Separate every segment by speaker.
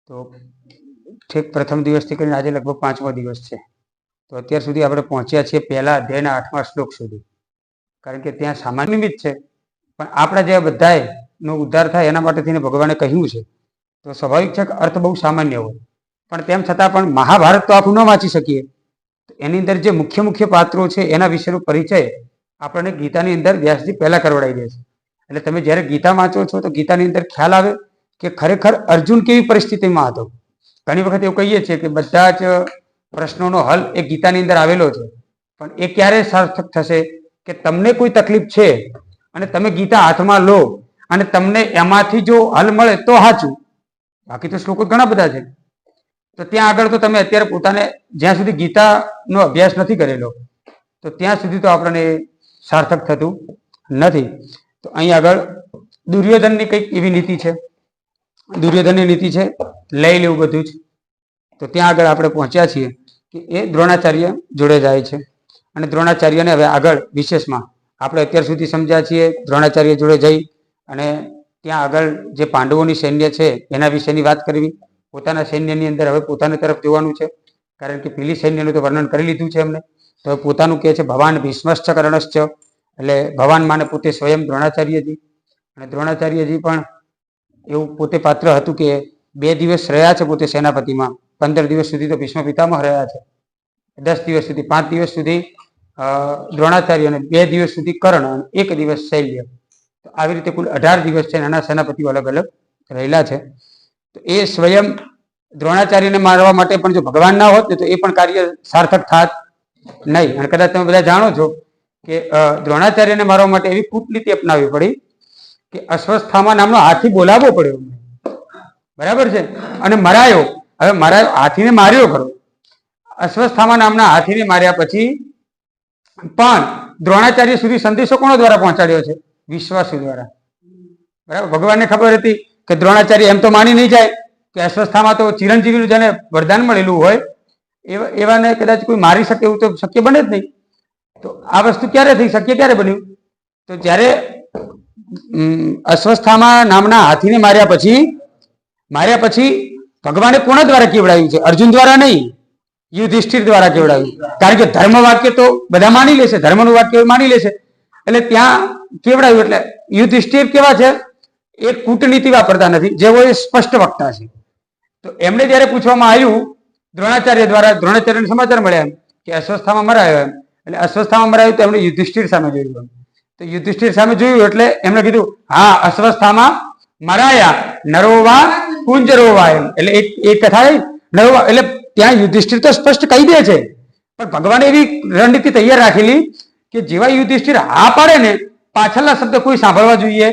Speaker 1: તો ઠીક પ્રથમ દિવસથી કરીને આજે લગભગ 5મો દિવસ છે. તો અત્યાર સુધી આપણે પહોંચ્યા છીએ પહેલા અધ્યાયના 8મા શ્લોક સુધી, કારણ કે ત્યાં સામાન્ય નિમિત્ત છે, પણ આપણા જેવા બધાનો ઉદ્ધાર થાય એના માટે થઈને ભગવાને કહ્યું છે. તો સ્વાભાવિક છે કે અર્થ બહુ સામાન્ય હોય, પણ તેમ છતાં પણ મહાભારત તો આખું ન વાંચી શકીએ. એની અંદર જે મુખ્ય મુખ્ય પાત્રો છે એના વિશેનો પરિચય આપણને ગીતાની અંદર વ્યાસજી પહેલા કરવડાવી દે છે. એટલે તમે જ્યારે ગીતા વાંચો છો તો ગીતાની અંદર ખ્યાલ આવે કે ખરેખર અર્જુન કેવી પરિસ્થિતિમાં હતો. ઘણી વખત એવું કહીએ છીએ કે બધા જ પ્રશ્નોનો હલ એ ગીતાની અંદર આવેલો છે, પણ એ ક્યારે સાર્થક થશે કે તમને કોઈ તકલીફ છે અને તમે ગીતા હાથમાં લો અને તમને એમાંથી જો હલ મળે તો સાચું, બાકી તો શ્લોકો ઘણા બધા છે. તો ત્યાં આગળ તો તમે અત્યારે પોતાને જ્યાં સુધી ગીતાનો અભ્યાસ નથી કરેલો તો ત્યાં સુધી તો આપણને સાર્થક થતું નથી. તો અહીં આગળ દુર્યોધનની કંઈક એવી નીતિ છે, દુર્યોધનની નીતિ છે લઈ લેવું બધું જ. તો ત્યાં આગળ આપણે પહોંચ્યા છીએ કે એ દ્રોણાચાર્ય જોડે જાય છે અને દ્રોણાચાર્યને હવે આગળ વિશેષમાં આપણે અત્યાર સુધી સમજ્યા છીએ. દ્રોણાચાર્ય જોડે જઈ અને ત્યાં આગળ જે પાંડવોની સૈન્ય છે એના વિશેની વાત કરવી. પોતાના સૈન્યની અંદર હવે પોતાની તરફ જોવાનું છે, કારણ કે પેલી સૈન્યનું તો વર્ણન કરી લીધું છે એમને. તો પોતાનું કહે છે ભવાન ભીષ્મશ્ચ કર્ણશ્ચ, એટલે ભગવાન માને પોતે સ્વયં દ્રોણાચાર્યજી. અને દ્રોણાચાર્યજી પણ એવું પોતે પાત્ર હતું કે 2 દિવસ રહ્યા છે પોતે સેનાપતિમાં, 15 દિવસ સુધી તો ભીષ્મ પિતામહ રહ્યા છે, 10 દિવસ સુધી, 5 દિવસ સુધી દ્રોણાચાર્ય અને 2 દિવસ સુધી કર્ણ અને 1 દિવસ શૈલ્ય. તો આવી રીતે કુલ 18 દિવસ છે નાના સેનાપતિઓ અલગ અલગ રહેલા છે. તો એ સ્વયં દ્રોણાચાર્યને મારવા માટે પણ જો ભગવાન ના હોત ને તો એ પણ કાર્ય સાર્થક થાત નહીં. અને કદાચ તમે બધા જાણો છો કે દ્રોણાચાર્યને મારવા માટે એવી કૂટનીતિ અપનાવવી પડી કે અશ્વસ્થામા નામનો હાથી બોલાવવો પડ્યો, બરાબર છે, અને મરાયો. હવે મરાયો, હાથીને માર્યો ખરો, અશ્વસ્થામા નામના હાથીને માર્યા પછી પણ દ્રોણાચાર્ય સુધી સંદેશો કોના દ્વારા પહોંચાડ્યો છે? વિશ્વાસુ દ્વારા. બરાબર, ભગવાનને ખબર હતી કે દ્રોણાચાર્ય એમ તો માની નહીં જાય કે અશ્વસ્થામાં તો ચિરંજીવીનું જેને વરદાન મળેલું હોય એવાને કદાચ કોઈ મારી શકે એવું તો શક્ય બને જ નહીં. તો આ વસ્તુ ક્યારે થઈ, શક્ય ક્યારે બન્યું? તો જ્યારે અશ્વસ્થામા નામના હાથીને માર્યા પછી ભગવાને કોના દ્વારા કેવડાવ્યું છે? અર્જુન દ્વારા નહીં, યુધિષ્ઠિર દ્વારા કેવડાવ્યું. કારણ કે ધર્મ વાક્ય તો બધા માની લેશે, ધર્મનું વાક્ય માની લેશે, એટલે ત્યાં કેવડાવ્યું. એટલે યુધિષ્ઠિર કેવા છે? એ કૂટનીતિ વાપરતા નથી, જેવો એ સ્પષ્ટ વક્તા છે. તો એમને જયારે પૂછવામાં આવ્યું દ્રોણાચાર્ય દ્વારા, દ્રોણાચાર્યને સમાચાર મળ્યા એમ કે અશ્વસ્થામાં મરાયો એમ, એટલે અશ્વસ્થામાં મરાયું તો એમણે યુધિષ્ઠિર સામે જોયું. તો યુધિષ્ઠિર સામે જોયું એટલે એમણે કીધું હા અશ્વસ્થામાં મરાયા નરોવા કુંજરોવા એમ. એટલે એક કથા નરોવા, એટલે ત્યાં યુધિષ્ઠિર તો સ્પષ્ટ કહી દે છે, પણ ભગવાને એવી રણનીતિ તૈયાર રાખેલી કે જેવા યુધિષ્ઠિર હા પાડે ને પાછળના શબ્દ કોઈ સાંભળવા જોઈએ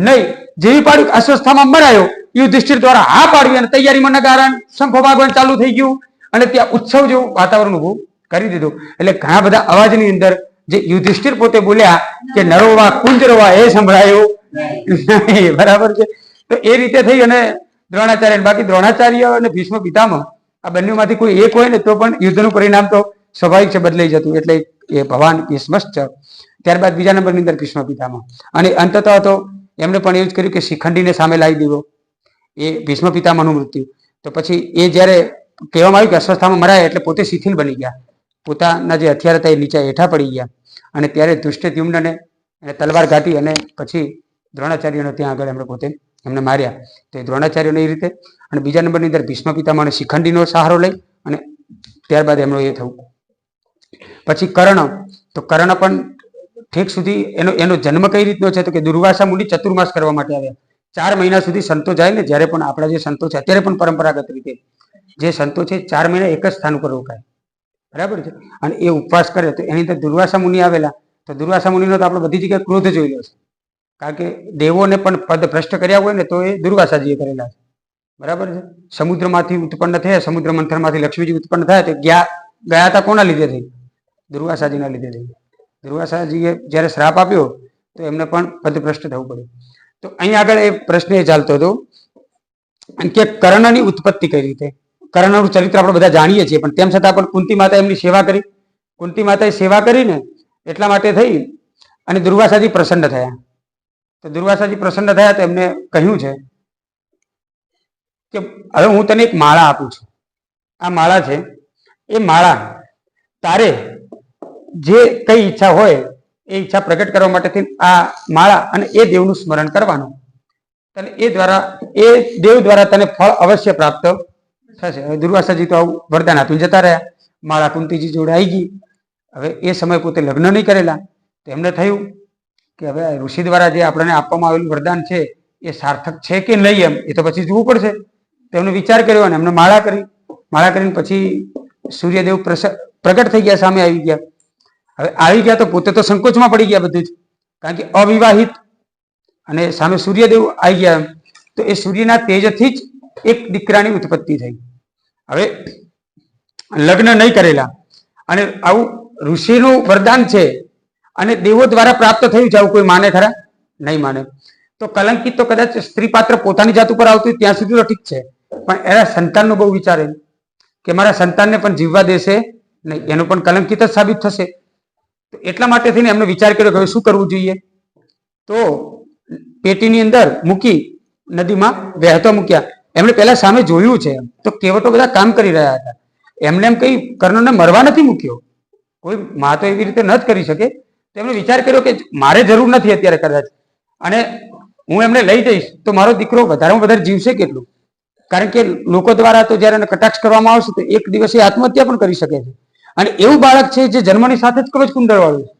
Speaker 1: નહીં. જેવી પાડ્યું અશ્વસ્થામાં મરાયો, યુધિષ્ઠિર દ્વારા હા પાડવી અને તૈયારીમાં નગારા શંખો વાગવાનું ચાલુ થઈ ગયું અને ત્યાં ઉત્સવ જેવું વાતાવરણ ઊભું કરી દીધું. એટલે ઘણા બધા અવાજની અંદર જે યુધિષ્ઠિર પોતે બોલ્યા કે નરોવા કુંજરોવા એ સંભળાયું નહીં. બરાબર છે. તો એ રીતે થઈ અને દ્રોણાચાર્ય, બાકી દ્રોણાચાર્ય અને ભીષ્મ પિતામહ આ બંનેમાંથી કોઈ એક હોય ને તો પણ યુદ્ધનું પરિણામ તો સ્વાભાવિક છે બદલાઈ જતું. એટલે એ ભવાન ભીષ્મશ્ચ, ત્યારબાદ બીજા નંબરની અંદર ભીષ્મ પિતામહ. અને અંતતઃ તો એમણે પણ એવું જ કર્યું કે શિખંડીને સામે લાવી દીધો, એ ભીષ્મ પિતામહનું મૃત્યુ. તો પછી એ જ્યારે કહેવામાં આવ્યું કે અશ્વસ્થામાં મરાય એટલે પોતે શિથિલ બની ગયા, પોતાના જે હથિયાર હતા એ નીચે હેઠા પડી ગયા. અને ત્યારે ધૃષ્ટદ્યુમ્નને તલવાર ઘાટી અને પછી દ્રોણાચાર્યનો ત્યાં આગળ એમણે પોતે એમને માર્યા. તો એ દ્રોણાચાર્યને એ રીતે, અને બીજા નંબરની અંદર ભીષ્મ પિતામહને શિખંડીનો સહારો લઈ અને ત્યારબાદ એમનો એ થયું. પછી કર્ણ, તો કર્ણ પણ ઠેક સુધી એનો જન્મ કઈ રીતનો છે તો કે દુર્વાસા મુનિ ચતુર્માસ કરવા માટે આવ્યા. 4 મહિના સુધી સંતો જાય ને, જ્યારે પણ આપણા જે સંતો છે અત્યારે પણ પરંપરાગત રીતે જે સંતો છે 4 મહિના એક જ સ્થાન ઉપર રોકાય, બરાબર છે, અને એ ઉપવાસ કરે. તો એની અંદર દુર્વાસા મુનિ આવેલા. તો દુર્વાસા મુનિનો તો આપણે બધી જગ્યાએ ક્રોધ જોઈ લો છે, કારણ કે દેવોને પણ પદ ભ્રષ્ટ કર્યા હોય ને તો એ દુર્વાસાજીએ કરેલા છે, બરાબર છે. સમુદ્રમાંથી ઉત્પન્ન થયા, સમુદ્ર મંથનમાંથી લક્ષ્મીજી ઉત્પન્ન થયા, તો ગયા હતા કોના લીધે થઈ? દુર્વાસાજીના લીધે થઈ. દુર્વાસાજીએ જ્યારે શ્રાપ આપ્યો તો એમને પણ પદભ્રષ્ટ થવું પડ્યું. તો અહીં આગળ એ પ્રશ્ન એ ચાલતો હતો કે કર્ણની ઉત્પત્તિ કઈ રીતે. કર્ણનું ચરિત્ર આપણે બધા જાણીએ છીએ, પણ તેમ છતાં પણ કુંતી માતા એમની સેવા કરી. કુંતી માતાએ સેવા કરીને એટલા માટે થઈ અને દુર્વાસાજી પ્રસન્ન થયા. તો દુર્વાસાજી પ્રસન્ન થયા તો એમને કહ્યું છે કે હવે હું તને એક માળા આપું છું, આ માળા છે, એ માળા તારે જે કઈ ઈચ્છા હોય એ ઈચ્છા પ્રગટ કરવા માટે આ માળા અને એ દેવનું સ્મરણ કરવાનું, તને એ દેવ દ્વારા તને ફળ અવશ્ય પ્રાપ્ત થશે. હવે દુર્વાસાજી તો આવું વરદાન આપીને જતા રહ્યા. માળા કુંતીજી જોડે આવી ગઈ. હવે એ સમય પોતે લગ્ન નહીં કરેલા, તો એમને થયું કે હવે ઋષિ દ્વારા જે આપણને આપવામાં આવેલું વરદાન છે એ સાર્થક છે કે નહીં, એમ એ તો પછી જોવું પડશે. તો એમણે વિચાર કર્યો અને એમને માળા કરી. માળા કરીને પછી સૂર્યદેવ પ્રગટ થઈ ગયા, સામે આવી ગયા. હવે આવી ગયા તો પોતે તો સંકોચમાં પડી ગયા બધું જ, કારણ કે અવિવાહિત અને સામે સૂર્યદેવ આવી ગયા. તો એ સૂર્યના તેજથી જ એક દીકરાની ઉત્પત્તિ થઈ. હવે લગ્ન નહીં કરેલા અને આવું ઋષિનું વરદાન છે અને દેવો દ્વારા પ્રાપ્ત થયું છે, આવું કોઈ માને ખરા? નહીં માને. તો કલંકિત તો કદાચ સ્ત્રી પાત્ર પોતાની જાત ઉપર આવતું ત્યાં સુધી તો ઠીક છે, પણ એના સંતાનનો બહુ વિચારે કે મારા સંતાનને પણ જીવવા દેશે નહીં, એનું પણ કલંકિત જ સાબિત થશે. તો એટલા માટે થઈને એમને વિચાર કર્યો કે હવે શું કરવું જોઈએ. તો પેટીની અંદર મૂકી નદીમાં વહેતો મૂક્યા. એમણે પહેલા સામે જોયું છે તો કેવટો બધા કામ કરી રહ્યા હતા. એમને એમ કઈ કર્ણને મરવા નથી મૂક્યો, કોઈ માં તો એવી રીતે ન જ કરી શકે. તેમણે વિચાર કર્યો કે મારે જરૂર નથી અત્યારે કદાચ, અને હું એમને લઈ જઈશ તો મારો દીકરો વધારેમાં વધારે જીવશે કેટલું, કારણ કે લોકો દ્વારા તો જયારે એને કટાક્ષ કરવામાં આવશે તો એક દિવસે આત્મહત્યા પણ કરી શકે છે. અને એવું બાળક છે જે જન્મની સાથે જ કવચ કુંડળ વાળું છે.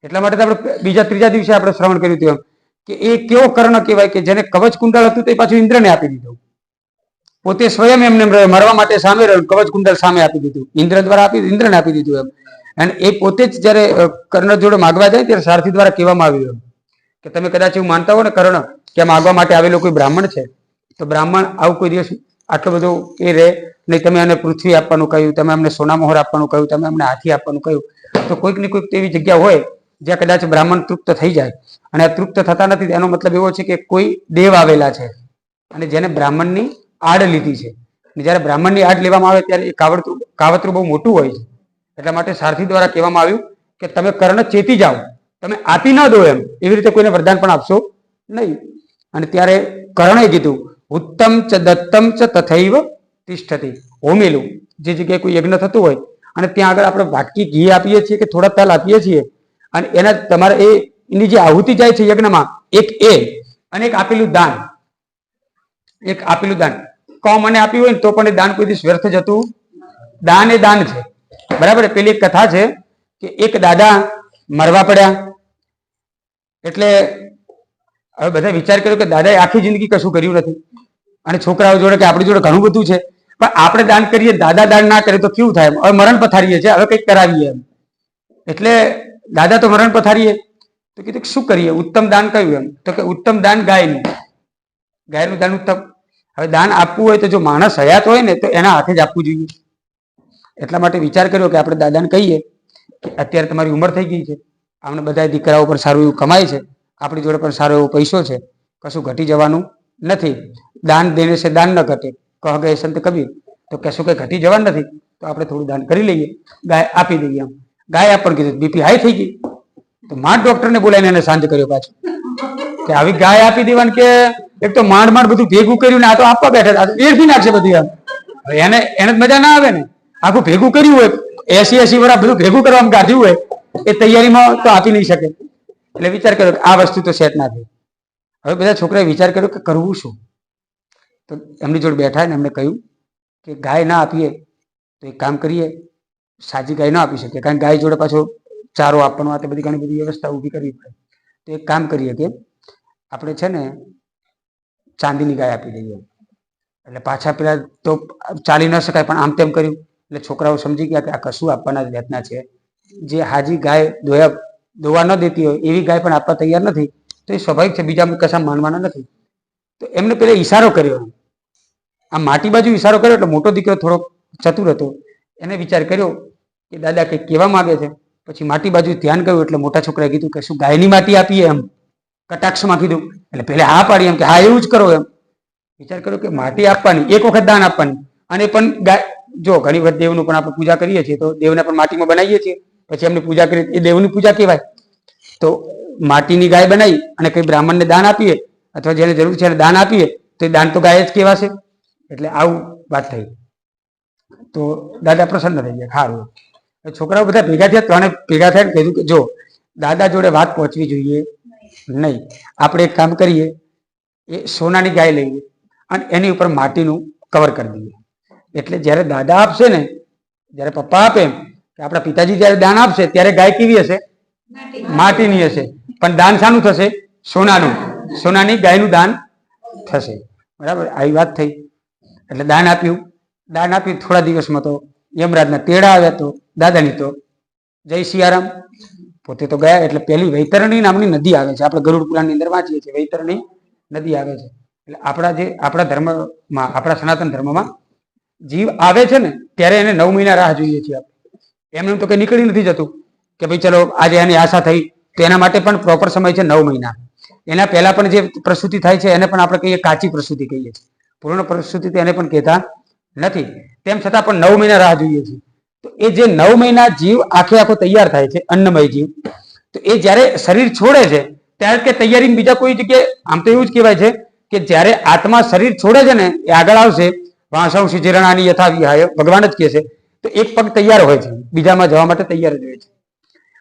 Speaker 1: એટલા માટે આપણે બીજા ત્રીજા દિવસે આપણે શ્રવણ કર્યું હતું કે એ કેવો કર્ણ કહેવાય કે જેને કવચ કુંડળ હતું તે પાછું ઇન્દ્રને આપી દીધું. પોતે સ્વયં એમને મરવા માટે સામે રહ્યું, કવચ કુંડળ સામે આપી દીધું, ઇન્દ્ર દ્વારા ઇન્દ્રને આપી દીધું એમ. અને એ પોતે જ જયારે કર્ણ જોડે માગવા જાય ત્યારે સારથી દ્વારા કહેવામાં આવ્યું કે તમે કદાચ એવું માનતા હો ને કર્ણ કે માગવા માટે આવેલો કોઈ બ્રાહ્મણ છે, તો બ્રાહ્મણ આવું કોઈ દિવસ આટલો બધો એ રહે નહીં. તમે અમને પૃથ્વી આપવાનું કહ્યું, તમે અમને સોના મોહર આપવાનું કહ્યું, તમે અમને હાથી આપવાનું કહ્યું, તો કોઈક ને કોઈક એવી જગ્યા હોય જ્યાં કદાચ બ્રાહ્મણ તૃપ્ત થઈ જાય. અને આ તૃપ્ત થતા નથી, એનો મતલબ એવો છે કે કોઈ દેવ આવેલા છે અને જેને બ્રાહ્મણની આડ લીધી છે. જયારે બ્રાહ્મણની આડ લેવામાં આવે ત્યારે એ કાવતરું બહુ મોટું હોય છે. એટલા માટે સારથી દ્વારા કહેવામાં આવ્યું કે તમે કર્ણ ચેતી જાઓ, તમે આપી ન દો એમ, એવી રીતે કોઈને વરદાન પણ આપશો નહીં. અને ત્યારે કર્ણે કીધું ઉત્તમ ચ દત્તમ ચ તથૈવ તિષ્ઠતિ. હોમેલું જે જગ્યાએ કોઈ યજ્ઞ થતું હોય અને ત્યાં આગળ આપણે વાટકી ઘી આપીએ છીએ કે થોડા તલ આપીએ છીએ, અને એના તમારે એની જે આહુતિ જાય છે યજ્ઞમાં, એક એ અને એક આપેલું દાન, એક આપેલું દાન કહો મને આપ્યું હોય ને તો પણ એ દાન કોઈ દિવસ વ્યર્થ જતું. દાન એ દાન છે, બરાબર. પેલી એક કથા છે કે એક દાદા મરવા પડ્યા, એટલે હવે બધા વિચાર કર્યો કે દાદાએ આખી જિંદગી કશું કર્યું નથી અને છોકરાઓ જોડે કે આપણી જોડે ઘણું બધું છે, પણ આપણે દાન કરીએ, દાદા દાન ના કરે તો કેવું થાય? હવે મરણ પથારીએ છે, હવે કંઈક કરાવીએ એમ. એટલે દાદા તો મરણ પથારીએ, તો કીધું કે શું કરીએ, ઉત્તમ દાન કયું એમ? તો કે ઉત્તમ દાન ગાયનું, ગાયનું દાન ઉત્તમ. હવે દાન આપવું હોય તો જો માણસ હયાત હોય ને તો એના હાથે જ આપવું જોઈએ. એટલા માટે વિચાર કર્યો કે આપણે દાદાને કહીએ કે અત્યારે તમારી ઉંમર થઈ ગઈ છે, આમને બધા દીકરાઓ પર સારું એવું કમાય છે, આપણી જોડે પણ સારો એવો પૈસો છે, કશું ઘટી જવાનું નથી. દાન દેને છે દાન ન ઘટે, કહ ગયે સંત કબીર. તો કશું કઈ ઘટી જવાનું નથી, તો આપણે થોડું દાન કરી લઈએ, ગાય આપી દઈએ એમ. ગાય આપણને કીધું બીપી હાઈ થઈ ગઈ, તો માંડ ડોક્ટરને બોલાવીને એને શાંત કર્યો પાછો કે આવી ગાય આપી દેવાનું, કે એક તો માંડ માંડ બધું ભેગું કર્યું ને આ તો આપવા બેઠા, વેરથી નાખશે બધી એમ. હવે એને જ મજા ના આવે ને, આખું ભેગું કર્યું હોય, 80 વર્ષ બધું ભેગું કરવામાં કાઢ્યું હોય, એ તૈયારીમાં તો આપી નહીં શકે. એટલે વિચાર કર્યો કે આ વસ્તુ તો સેટ ના થઈ. હવે બધા છોકરાએ વિચાર કર્યો કે કરવું શું. તો એમની જોડે બેઠા ને એમને કહ્યું કે ગાય ના આપીએ તો એક કામ કરીએ, સાજી ગાય ના આપી શકીએ, કારણ કે ગાય જોડે પાછો ચારો આપવાનો આ બધી ઘણી બધી વ્યવસ્થા ઊભી કરવી પડે. તો એક કામ કરીએ કે આપણે છે ને ચાંદીની ગાય આપી દઈએ. એટલે પાછા પેલા તો ચાલી ન શકાય, પણ આમ તેમ કર્યું. એટલે છોકરાઓ સમજી ગયા કે આ કશું આપવાના જ પ્રયત્ન છે. જે હાજી ગાય દોવા ન દેતી હોય એવી ગાય પણ આપવા તૈયાર નથી, તો એ સ્વાભાવિક છે, બીજા કશા માનવાના નથી. તો એમને પેલા ઈશારો કર્યો, આ માટી બાજુ ઈશારો કર્યો. એટલે મોટો દીકરો થોડો ચતુર હતો, એને વિચાર કર્યો કે દાદા કંઈક કહેવા માંગે છે. પછી માટી બાજુ ધ્યાન કર્યું, એટલે મોટા છોકરાએ કીધું કે શું ગાયની માટી આપીએ એમ, કટાક્ષમાં કીધું. એટલે પેલા હા પાડી એમ કે હા એવું જ કરો એમ. વિચાર કર્યો કે માટી આપવાની, એક વખત દાન આપવાની, અને પણ ગાય જો ઘણી વખત દેવનું પણ આપણે પૂજા કરીએ છીએ, તો દેવને પણ માટીમાં બનાવીએ છીએ, પછી એમની પૂજા કરીએ, એ દેવની પૂજા કહેવાય. તો માટીની ગાય બનાવી અને કઈ બ્રાહ્મણને દાન આપીએ, અથવા જેને જરૂર છે એને દાન આપીએ, તો એ દાન તો ગાય જ કહેવાશે. એટલે આવું વાત થઈ. તો દાદા પ્રસન્ન થઈ ગયા. સારું. છોકરાઓ બધા ભેગા થયા, ત્રણે ભેગા થઈને કીધું કે જો દાદા જોડે વાત પહોંચવી જોઈએ નહીં. આપણે એક કામ કરીએ, એ સોનાની ગાય લઈએ અને એની ઉપર માટીનું કવર કરી દઈએ. એટલે જ્યારે દાદા આપશે ને, જ્યારે પપ્પા આપે કે આપણા પિતાજી જ્યારે દાન આપશે ત્યારે ગાય કેવી હશે? માટીની હશે. પણ દાન શાનું થશે? સોનાનું. સોનાની ગાયનું દાન થશે. બરાબર, આવી વાત થઈ. એટલે દાન આપ્યું. દાન આપ્યું થોડા દિવસમાં તો યમરાજના તેડા આવ્યા. તો દાદાની તો જય સિયારામ, પોતે તો ગયા. એટલે પેલી વૈતરણી નામની નદી આવે છે. આપણે ગરુડ પુરાણની અંદર વાંચીએ છીએ, વૈતરણી નદી આવે છે. એટલે આપણા ધર્મમાં, આપણા સનાતન ધર્મમાં જીવ આવે છે ને ત્યારે એને 9 મહિના રાહ જોઈએ છીએ આપણે. એમને તો કઈ નીકળી નથી જતું કે ભાઈ ચલો આજે એની આશા થઈ. તો એના માટે પણ પ્રોપર સમય છે 9 મહિના. એના પહેલા પણ જે પ્રસૂતિ થાય છે એને પણ આપણે કહીએ કાચી પ્રસૂતિ કહીએ છીએ. પૂર્ણ પ્રસૂતિ તો એને પણ કહેતા નથી. તેમ છતાં પણ 9 મહિના રાહ જોઈએ છીએ. તો એ જે 9 મહિના જીવ આખો તૈયાર થાય છે, અન્નમય જીવ, તો એ જ્યારે શરીર છોડે છે ત્યારે કે તૈયારી બીજા કોઈ જગ્યાએ, આમ તો એવું જ કહેવાય છે કે જ્યારે આત્મા શરીર છોડે છે ને એ આગળ આવશે વાંસૌ શિજરણાની યથા વિહાય, ભગવાન જ કહે છે. તો એક પગ તૈયાર હોય છે, બીજામાં જવા માટે તૈયાર જ હોય છે.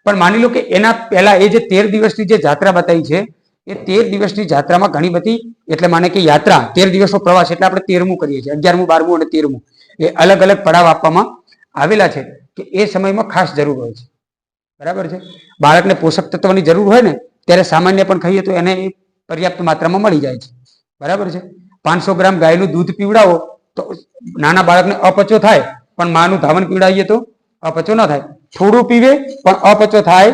Speaker 1: પણ માની લો કે એના પહેલા એ જે 13 દિવસની જે જાત્રા બતાવી છે, એ 13 દિવસની જાત્રામાં ઘણી બધી, એટલે માને કે યાત્રા 13 દિવસનો પ્રવાસ, એટલે આપણે 13મું કરીએ છીએ. 11મું, 12મું અને 13મું એ અલગ અલગ પડાવ આપવામાં આવેલા છે કે એ સમયમાં ખાસ જરૂર હોય છે. બરાબર છે. બાળકને પોષક તત્વની જરૂર હોય ને ત્યારે સામાન્ય પણ ખાઈએ તો એને પર્યાપ્ત માત્રામાં મળી જાય છે. બરાબર છે. 500 ગ્રામ ગાયનું દૂધ પીવડાવો તો નાના બાળકને અપચો થાય, પણ માનું ધાવણ પીવડાવીએ તો અપચો ન થાય. થોડું પીવે પણ અપચો થાય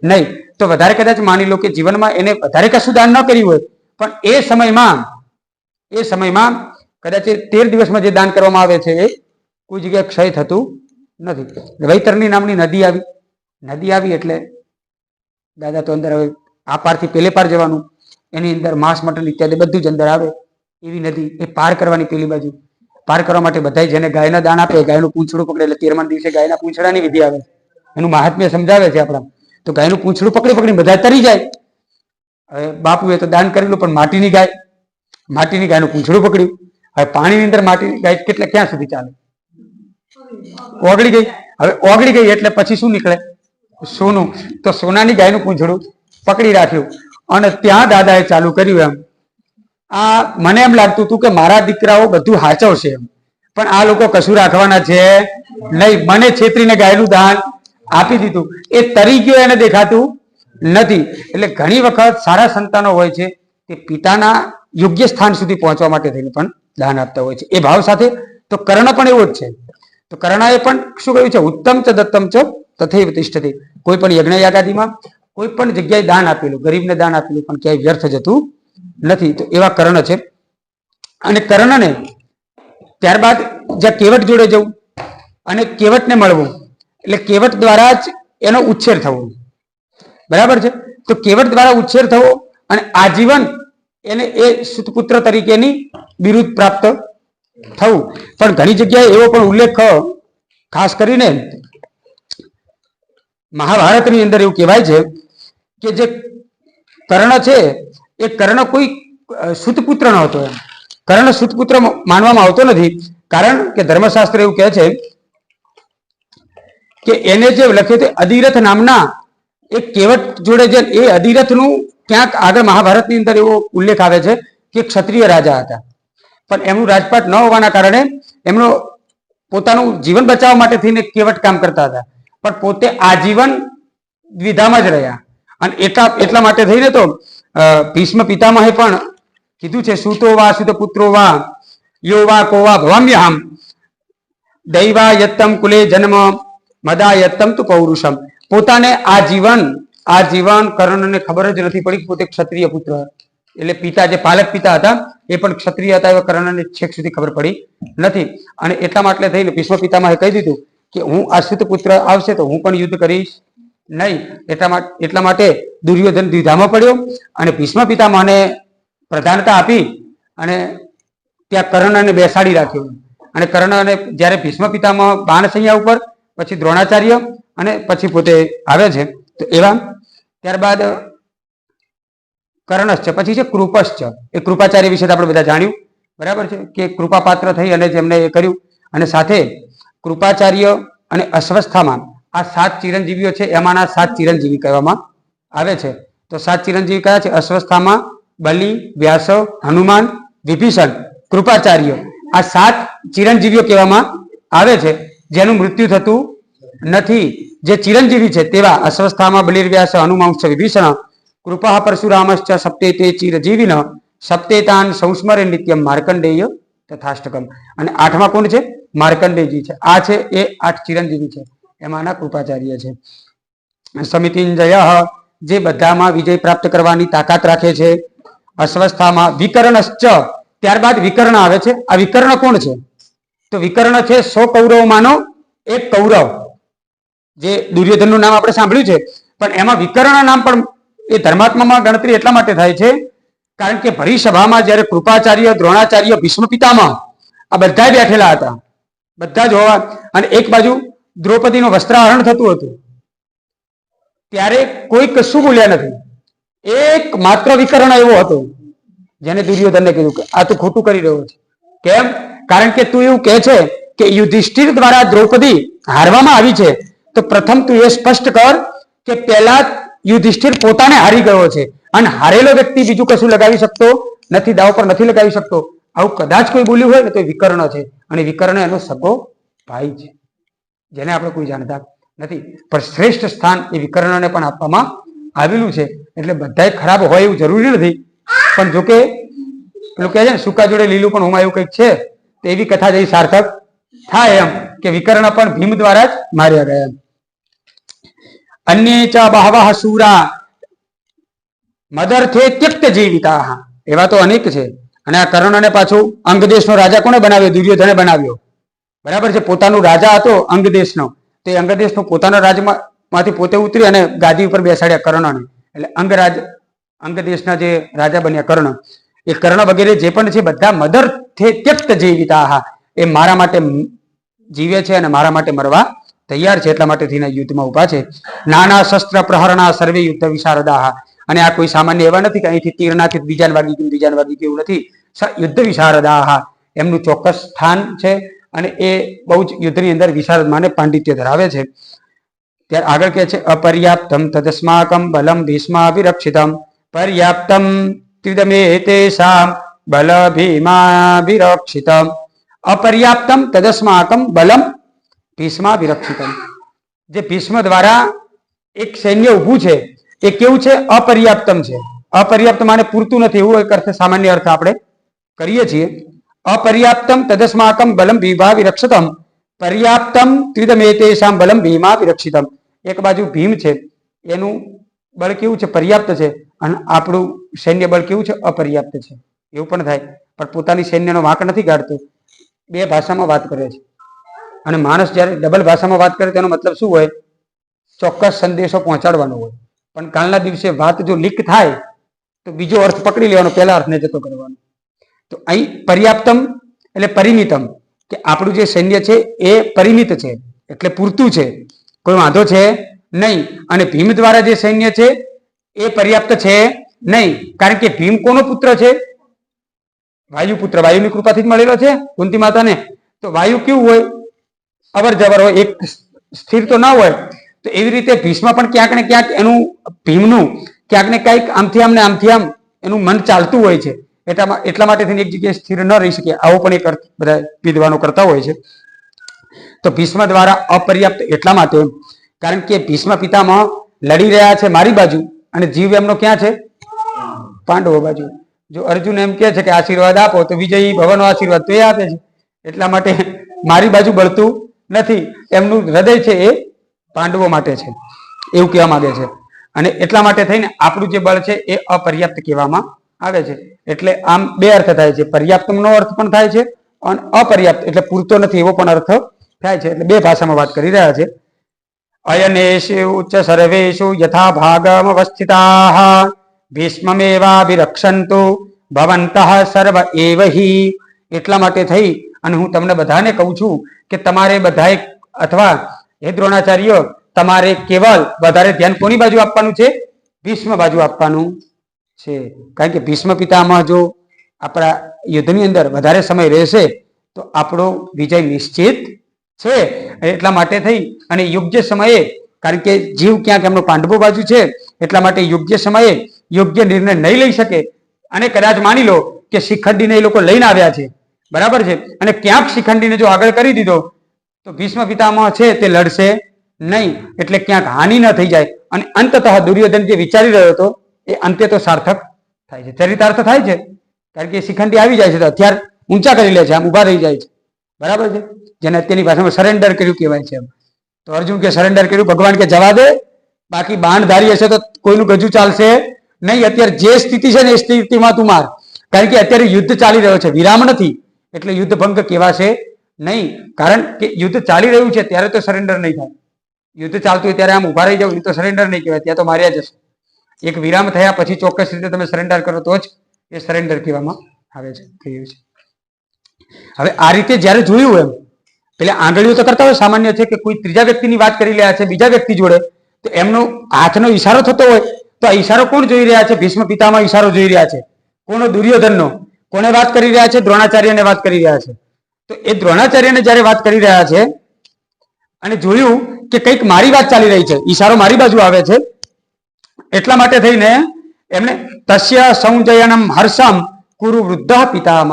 Speaker 1: નહીં. તો વધારે કદાચ માની લો કે જીવનમાં એને વધારે કશું દાન ન કર્યું હોય, પણ એ સમયમાં કદાચ 13 દિવસમાં જે દાન કરવામાં આવે છે એ કોઈ જગ્યાએ ક્ષય થતું નથી. વૈતરણી નામની નદી આવી એટલે દાદા તો અંદર હવે આ પારથી પેલે પાર જવાનું, એની અંદર માંસ મટન ઇત્યાદિ બધું જ અંદર આવે એવી નદી. એ પાર કરવાની પેલી બાજુ. પાર કરવા માટે બધા જેને ગાયના દાન આપે, ગાયનું પૂંછડું પકડે. એટલે 13મા દિવસે ગાયના પૂંછડાની વિધિ આવે. એનું મહાત્મ્ય સમજાવે છે આપણા. તો ગાયનું પૂંછડું પકડી બધા તરી જાય. હવે બાપુએ તો દાન કરેલું, પણ માટીની ગાયનું પૂંછડું પકડ્યું. હવે પાણીની અંદર માટીની ગાય કેટલે ક્યાં સુધી ચાલે? ઓગળી ગઈ. હવે ઓગળી ગઈ એટલે પછી શું નીકળે? સોનું. તો સોનાની ગાયનું પૂંછડું પકડી રાખ્યું અને ત્યાં દાદાએ ચાલુ કર્યું. એમ આ મને એમ લાગતું હતું કે મારા દીકરાઓ બધું હાચવશે એમ, પણ આ લોકો કશું રાખવાના છે નહીં. મને છેતરીને ગાયનું દાન આપી દીધું. એ તરી ગયો એને દેખાતું નથી. એટલે ઘણી વખત સારા સંતાનો હોય છે તે પિતાના યોગ્ય સ્થાન સુધી પહોંચવા માટે થઈને પણ દાન આપતા હોય છે એ ભાવ સાથે. તો કર્ણ પણ એવો જ છે. તો કર્ણાએ પણ શું કહ્યું છે? ઉત્તમ ચ દત્તમ ચ તથૈવ તિષ્ઠતિ. કોઈ પણ યજ્ઞ યાગાદિમાં કોઈ પણ જગ્યાએ દાન આપેલું, ગરીબને દાન આપેલું પણ ક્યાંય વ્યર્થ જતું નથી. તો એવા કર્ણ છે. અને કર્ણને ત્યારબાદ જ્યાં કેવટ જોડે જવું અને કેવટને મળવું, એટલે કેવટ દ્વારા જ એનો ઉછેર થવો. બરાબર છે. તો કેવટ દ્વારા ઉછેર થવો અને આજીવન એને એ સુતપુત્ર તરીકેની બિરુદ પ્રાપ્ત થવું. પણ ઘણી જગ્યાએ એવો પણ ઉલ્લેખ ખાસ કરીને મહાભારતની અંદર એવું કહેવાય છે કે જે કર્ણ છે એ કર્ણ કોઈ સુતપુત્ર નહોતો. એમ કર્ણ સુતપુત્ર માનવામાં આવતો નથી. કારણ કે ધર્મશાસ્ત્ર એવું કહે છે કે એને જે લખ્યું તે અધિરથ નામના એક કેવટ જોડે જે એ અધિરથનું ક્યાંક આગળ મહાભારતની અંદર એવો ઉલ્લેખ આવે છે કે ક્ષત્રિય રાજા હતા, પણ એમનું રાજપાટ ન હોવાના કારણે એમનો પોતાનું જીવન બચાવવા માટે થઈને કેવટ કામ કરતા હતા, પણ પોતે આજીવન દ્વિધામાં જ રહ્યા. અને એટલા માટે થઈને તો ભીષ્મ પિતામહે પણ કીધું છે, સુતો વા સુત પુત્રો વા યો વા કો વા ભવામ્યહમ દૈવા યત્તમ કુલે જન્મ મદા યત્તમ તુ પૌરુષમ. પોતાને આજીવન કર્ણને ખબર જ નથી પડી પોતે ક્ષત્રિય પુત્ર, એટલે પિતા જે પાલક પિતા હતા એ પણ ક્ષત્રિય હતા. એવા કર્ણને છેક સુધી ખબર પડી નથી. અને એટલા માટે થઈને ભીષ્મ પિતામહે કહી દીધું કે હું આ સુત પુત્ર આવશે તો હું પણ યુદ્ધ કરીશ નહીં. એટલા માટે દુર્યોધન દ્વિધામાં પડ્યો અને ભીષ્મ પિતામહને પ્રધાનતા આપી અને ત્યાં કર્ણને બેસાડી રાખ્યો. અને કર્ણને જ્યારે ભીષ્મ પિતામહ બાણસૈયા ઉપર, પછી દ્રોણાચાર્ય અને પછી પોતે આવે છે. તો એવા ત્યારબાદ કર્ણશ્ચ, પછી છે કૃપશ્ચ. એ કૃપાચાર્ય વિશે આપણે બધા જાણ્યું બરાબર છે, કે કૃપાપાત્ર થઈ અને જેમને એ કર્યું. અને સાથે કૃપાચાર્ય અને અશ્વસ્થામાં આ 7 ચિરંજીવીઓ છે, એમાંના 7 ચિરંજીવી કહેવામાં આવે છે. તો 7 ચિરંજીવી કયા છે? અશ્વસ્થામાં, બલિ, વ્યાસ, હનુમાન, વિભીષણ, કૃપાચાર્ય, આ 7 ચિરંજીવીઓ કહેવામાં આવે છે, જેનું મૃત્યુ થતું નથી. જે ચિરંજીવી છે તેવા અશ્વસ્થામાં, બલિર્વ્યાસ, હનુમાંશ, વિભીષણ, કૃપા પરશુરામશ્ચ સપ્તે ચિરજીવિન સપ્તેતાન સંસ્મરે નિત્યમ માર્કંડેય તથાષ્ટકમ. અને 8મા કોણ છે? માર્કંડેયજી છે. આ છે એ 8 ચિરંજીવી છે, એમાંના કૃપાચાર્ય છે. સમિતિંજય, જે બધામાં વિજય પ્રાપ્ત કરવાની તાકાત રાખે છે. અશ્વસ્થામાં વિકર્ણશ્ચ, ત્યારબાદ વિકર્ણ આવે છે. આ વિકર્ણ કોણ છે? તો વિકર્ણ છે 100 કૌરવમાંનો એક કૌરવ. જે દુર્યોધનનું નામ આપણે સાંભળ્યું છે, પણ એમાં વિકર્ણ નામ પણ એ ધર્માત્મામાં ગણતરી એટલા માટે થાય છે કારણ કે ભરી સભામાં જ્યારે કૃપાચાર્ય, દ્રોણાચાર્ય, ભીષ્મ પિતામહ આ બધા બેઠેલા હતા, બધા જ હોવા, અને એક બાજુ દ્રૌપદીનું વસ્ત્રાહરણ થતું હતું, ત્યારે કોઈ કશું બોલ્યા નથી. એક માત્ર વિકર્ણ એવો હતો જેને દુર્યોધનને કીધું કે આ તું ખોટું કરી રહ્યો છે. કેમ? કારણ કે તું એવું કહે છે કે યુધિષ્ઠિર દ્વારા દ્રૌપદી હારવામાં આવી છે, તો પ્રથમ તું એ સ્પષ્ટ કર કે પહેલા યુધિષ્ઠિર પોતાને હારી ગયો છે અને હારેલો વ્યક્તિ બીજું કશું લગાવી શકતો નથી, દાવ પર નથી લગાવી શકતો. આવું કદાચ કોઈ બોલ્યું હોય ને તો વિકર્ણ છે, અને વિકર્ણ એનો સગો ભાઈ છે, જેને આપણે કોઈ જાણતા નથી. પણ શ્રેષ્ઠ સ્થાન એ વિકર્ણને પણ આપવામાં આવેલું છે. એટલે બધાય ખરાબ હોય એવું જરૂરી નથી, પણ જોકે પેલું કહે છે ને સૂકા જોડે લીલું પણ હોમાં એવું કંઈક છે, તો એવી કથા જેવી સાર્થક થાય એમ કે વિકર્ણ પણ ભીમ દ્વારા જ માર્યા ગયા. અન્ય ચ બહવઃ શૂરા મદર્થે ત્યક્ત જીવિતા, એવા તો અનેક છે. અને આ કર્ણને પાછું અંગદેશનો રાજા કોને બનાવ્યો? દુર્યોધને બનાવ્યો. બરાબર છે, પોતાનું રાજા હતો અંગદેશનો, તે અંગદેશનો પોતાના રાજમાંથી પોતે ઉતરી અને ગાદી ઉપર બેસાડ્યા કર્ણને. એટલે અંગદેશના જે રાજા બન્યા કર્ણ, એ કર્ણ વગેરે જે પણ છે બધા મદર્થે ત્યક્ત જીવિતા, એ મારા માટે જીવે છે અને મારા માટે મરવા તૈયાર છે, એટલા માટે થઈને યુદ્ધમાં ઉભા છે. નાના શસ્ત્ર પ્રહરણા સર્વે યુદ્ધ વિશારદા, અને આ કોઈ સામાન્ય એવા નથી કે અહીંથી તીર નાખી બીજાને વાગી ગયું, બીજાને વાગી ગયું, એવું નથી. યુદ્ધ વિશારદા એમનું ચોક્કસ સ્થાન છે, અને એ બહુ જ યુદ્ધની અંદર વિશારદ માને પાંડિત્ય ધરાવે છે. ત્યારે આગળ કહે છે અપર્યાપ્તમ તદસ્માકમ બલમ ભીષ્માભિરક્ષિતમ પર્યાપ્તમ ત્રિદમેતેષામ બલ ભીમાભિરક્ષિતમ. અપર્યાપ્તમ તદસ્માકમ બલમ ભીષ્માભિરક્ષિતમ. જે ભીષ્મ દ્વારા એક સૈન્ય ઊભું છે એ કેવું છે? અપર્યાપ્તમ છે. અપર્યાપ્ત માને પૂરતું નથી, એવું એક અર્થ, સામાન્ય અર્થ આપણે કરીએ છીએ. અપર્યાપ્તમ તદસ્માકમ બલમ ભીમાભિરક્ષિતમ પર્યાપ્તમ ત્રિદમેતેષામ બલમ ભીમાભિરક્ષિતમ. એક બાજુ ભીમ છે, એનું બળ કેવું છે? પર્યાપ્ત છે, અને આપણું સૈન્ય બળ કેવું છે? અપર્યાપ્ત છે. એવું પણ થાય, પણ પોતાની સૈન્યનો વાંક નથી કાઢતો, બે ભાષામાં વાત કરે છે. અને માણસ જ્યારે ડબલ ભાષામાં વાત કરે તેનો મતલબ શું હોય? ચોક્કસ સંદેશો પહોંચાડવાનો હોય. પણ કાલના દિવસે વાત જો લીક થાય તો બીજો અર્થ પકડી લેવાનો, પહેલા અર્થને જતો કરવાનો. તો અહીં પર્યાપ્તમ એટલે પરિમિતમ, કે આપણું જે સૈન્ય છે એ પરિમિત છે, એટલે પૂરતું છે, કોઈ વાંધો છે નહીં. અને ભીમ દ્વારા જે સૈન્ય છે એ પર્યાપ્ત છે નહીં, કારણ કે ભીમ કોનો પુત્ર છે? વાયુપુત્ર, વાયુની કૃપાથી જ મળેલો છે કુંતી માતાને. તો વાયુ કેવું હોય? અવર જવર હોય, એક સ્થિર તો ના હોય. તો એવી રીતે ભીષ્મ પણ ક્યાંક ને ક્યાંક એનું ભીમનું ક્યાંક ને ક્યાંક આમથી આમ ને આમથી આમ એનું મન ચાલતું હોય છે. એટલા માટે થઈને એક જગ્યાએ સ્થિર ન રહી શકે, આવો પણ એક અર્થ બધા વિદ્વાનો કરતા હોય છે. તો ભીષ્મ દ્વારા અપર્યાપ્ત એટલા માટે કારણ કે ભીષ્મ પિતામહ લડી રહ્યા છે મારી બાજુ, અને જીવ એમનો ક્યાં છે? પાંડવો બાજુ. જો અર્જુન એમ કહે છે કે આશીર્વાદ આપો, તો વિજયી ભવનો આશીર્વાદ તો એ આપે છે. એટલા માટે મારી બાજુ બળતું નથી, એમનું હૃદય છે એ પાંડવો માટે છે, એવું કહેવા માંગે છે. અને એટલા માટે થઈને આપણું જે બળ છે એ અપર્યાપ્ત કહેવામાં આવે છે. એટલે આમ બે અર્થ થાય છે, પર્યાપ્તનો અર્થ પણ થાય છે અને અપર્યાપ્ત એટલે પૂરતો નથી એવો પણ અર્થ થાય છે. એટલે બે ભાષામાં વાત કરી રહ્યા છે. અયનેષુ ઉચ્ચ સર્વેષુ યથા ભાગમ અવસ્થિતાઃ ભીષ્મમેવાભિરક્ષન્તુ ભવन्तઃ સર્વ એવ હિ. એટલા માટે થઈ અને હું તમને બધાને કહું છું કે તમારે બધાએ, અથવા હે દ્રોણાચાર્ય, તમારે કેવલ વધારે ધ્યાન કોની બાજુ આપવાનું છે? ભીષ્મ બાજુ આપવાનું છે. કારણ કે ભીષ્મ પિતામહ જો આપણા યુદ્ધની અંદર વધારે સમય રહેશે તો આપણો વિજય નિશ્ચિત છે. એટલા માટે થઈ અને યોગ્ય સમયે, કારણ કે જીવ ક્યાંક એમનો પાંડવો બાજુ છે, એટલા માટે યોગ્ય સમયે યોગ્ય નિર્ણય નહીં લઈ શકે અને કદાચ માની લો કે શિખંડીને એ લોકો લઈને આવ્યા છે, બરાબર છે, અને ક્યાંક શિખંડીને જો આગળ કરી દીધો તો ભીષ્મ પિતામહ છે તે લડશે નહીં, એટલે ક્યાંક હાનિ ન થઈ જાય અને અંતતઃ દુર્યોધન જે વિચારી રહ્યો હતો એ અંતે તો સાર્થક થાય છે, ચરિતાર્થ થાય છે. કારણ કે શિખંડી આવી જાય છે તો હથિયાર ઊંચા કરી લે છે, આમ ઉભા રહી જાય છે, બરાબર છે, જેને અત્યારની ભાષામાં સરેન્ડર કર્યું કહેવાય છે. તો અર્જુન કે સરેન્ડર કર્યું, ભગવાન કે જવા દે, બાકી બાણ ધારી હશે તો કોઈનું ગજુ ચાલશે નહીં. અત્યારે જે સ્થિતિ છે ને એ સ્થિતિમાં તું માર, કારણ કે અત્યારે યુદ્ધ ચાલી રહ્યો છે, વિરામ નથી, એટલે યુદ્ધ ભંગ કહેવાશે નહીં. કારણ કે યુદ્ધ ચાલી રહ્યું છે ત્યારે તો સરેન્ડર નહીં થાય. યુદ્ધ ચાલતું હોય ત્યારે આમ ઉભા રહી જાવ એ તો સરેન્ડર નહીં કહેવાય, ત્યાં તો માર્યા જશે. એક વિરામ થયા પછી ચોક્કસ રીતે તમે સરેન્ડર કરો તો જ એ સરેન્ડર કહેવામાં આવે છે, કહ્યું છે. હવે આ રીતે જ્યારે જોયું એમ એટલે આંગળીઓ તો કરતા હોય સામાન્ય છે કે કોઈ ત્રીજા વ્યક્તિની વાત કરી રહ્યા છે બીજા વ્યક્તિ જોડે, તો એમનો હાથનો ઈશારો થતો હોય તો આ ઈશારો કોણ જોઈ રહ્યા છે? ભીષ્મ પિતામહ ઈશારો જોઈ રહ્યા છે. કોનો? દુર્યોધનનો. કોને વાત કરી રહ્યા છે? દ્રોણાચાર્યને વાત કરી રહ્યા છે. તો એ દ્રોણાચાર્યને જ્યારે વાત કરી રહ્યા છે અને જોયું કે કંઈક મારી વાત ચાલી રહી છે, ઈશારો મારી બાજુ આવે છે, એટલા માટે થઈને એમને તસ્ય સંજયનમ હર્ષમ કુરુ વૃદ્ધ પિતામહ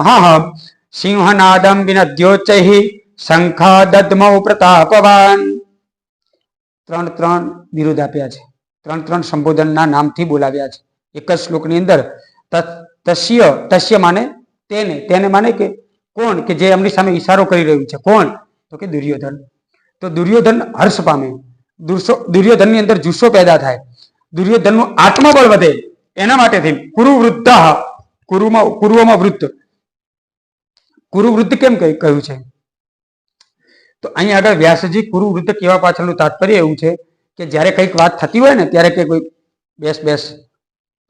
Speaker 1: સિંહનાદમ વિનદ્યોચૈ શંખા દદ્મૌ પ્રતાપવાન. 3 વિરુદ્ધ આપ્યા છે, 3 સંબોધનના નામથી બોલાવ્યા છે એક જ શ્લોકની અંદર. તસ્ય, તસ્ય માને તેને, તેને માને કે કોણ? કે જે એમની સામે ઈશારો કરી રહ્યું છે. કોણ? તો કે દુર્યોધન. તો દુર્યોધન હર્ષ પામે, દુર્યોધનની અંદર જુસ્સો પેદા થાય, દુર્યોધનનું આત્મબળ વધે, એના માટે થઈ કુરુ વૃદ્ધ, પૂર્વમાં વૃદ્ધ. કુરુ વૃદ્ધ કેમ કહ્યું છે? તો અહીં આગળ વ્યાસજી કુરુ વૃદ્ધ કહેવા પાછળનું તાત્પર્ય એવું છે કે જ્યારે કંઈક વાત થતી હોય ને ત્યારે કે કોઈ બેસ,